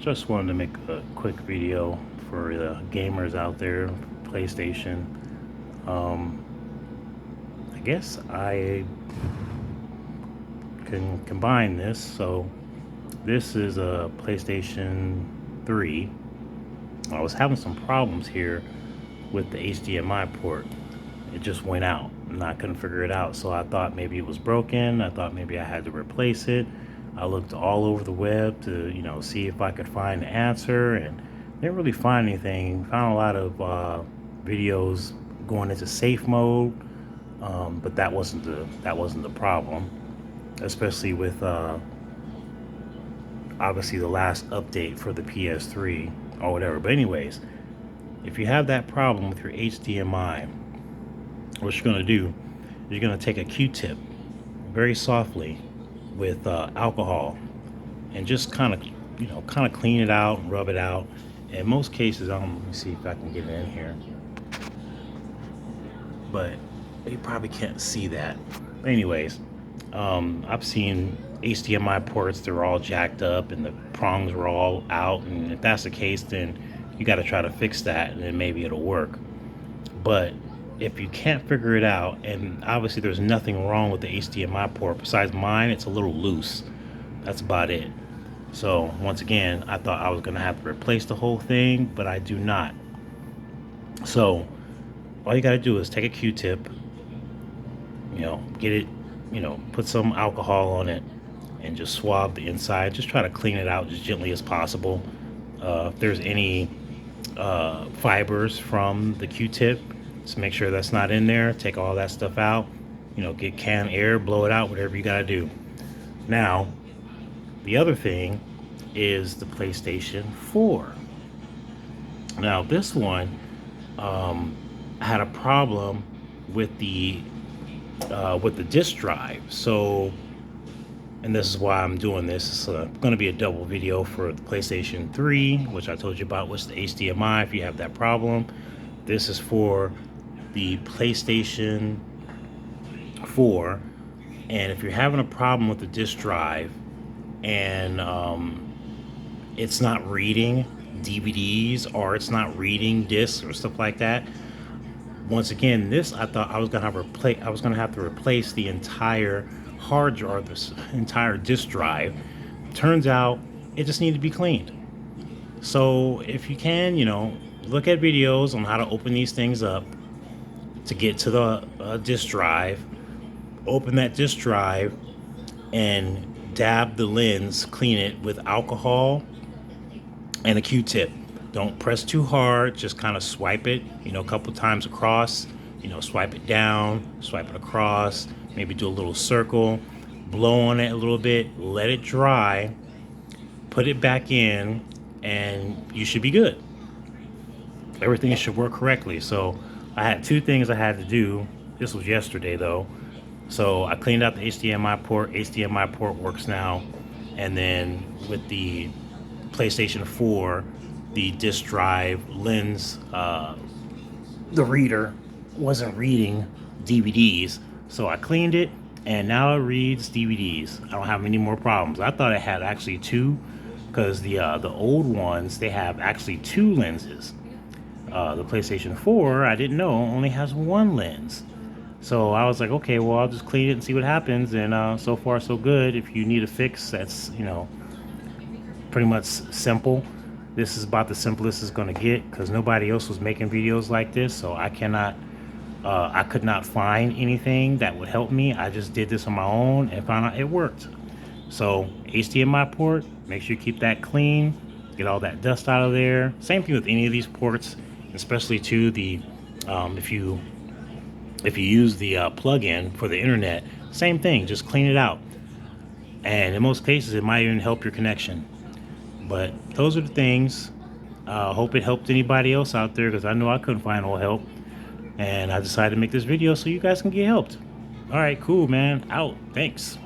Just wanted to make a quick video for the gamers out there, PlayStation. Um, I guess I can combine this. So this is a PlayStation 3. I was having some problems here with the HDMI port. It just went out and I couldn't figure it out. So I thought maybe it was broken. I thought maybe I had to replace it. I looked all over the web to, see if I could find the answer, and didn't really find anything. Found a lot of videos going into safe mode, but that wasn't the problem. Especially with obviously the last update for the PS3 or whatever. But anyways, if you have that problem with your HDMI, what you're gonna do is you're gonna take a Q-tip very softly with alcohol and just kind of clean it out and rub it out. In most cases, let me see if I can get it in here, but you probably can't see that. Anyways, I've seen HDMI ports, they're all jacked up and the prongs are all out, and if that's the case, then you got to try to fix that and then maybe it'll work. But if you can't figure it out, and obviously there's nothing wrong with the HDMI port besides mine, it's a little loose. That's about it. So once again, I thought I was gonna have to replace the whole thing, but I do not. So all you gotta do is take a Q-tip, get it, put some alcohol on it and just swab the inside. Just try to clean it out as gently as possible. If there's any fibers from the Q-tip, just make sure that's not in there. Take all that stuff out. Get canned air, blow it out, whatever you gotta do. Now, the other thing is the PlayStation 4. Now, this one had a problem with the disc drive. So, and this is why I'm doing this. It's going to be a double video for the PlayStation 3, which I told you about, was the HDMI. If you have that problem, this is for the PlayStation 4. And if you're having a problem with the disc drive and it's not reading DVDs or it's not reading discs or stuff like that, once again, this I thought I was gonna have to replace the entire hard drive, this entire disc drive. Turns out it just needed to be cleaned. So if you can, look at videos on how to open these things up to get to the disc drive. Open that disc drive and dab the lens, clean it with alcohol and a Q-tip. Don't press too hard, just kind of swipe it, a couple times across, swipe it down, swipe it across, maybe do a little circle, blow on it a little bit, let it dry, put it back in, and you should be good. Everything should work correctly. So I had two things I had to do. This was yesterday though. So I cleaned out the HDMI port. HDMI port works now. And then with the PlayStation 4, the disc drive lens, the reader wasn't reading DVDs. So I cleaned it and now it reads DVDs. I don't have any more problems. I thought it had actually two, because the old ones, they have actually two lenses. The PlayStation 4, I didn't know, only has one lens. So I was like, okay, well, I'll just clean it and see what happens. And so far, so good. If you need a fix, that's, pretty much simple. This is about the simplest it's going to get, because nobody else was making videos like this. So I could not find anything that would help me. I just did this on my own and found out it worked. So HDMI port, make sure you keep that clean. Get all that dust out of there. Same thing with any of these ports, especially to the if you use the plug-in for the internet, same thing, just clean it out. And in most cases, it might even help your connection. But those are the things. Hope it helped anybody else out there, because I know I couldn't find no help. And I decided to make this video so you guys can get helped. All right, cool, man. Out. Thanks.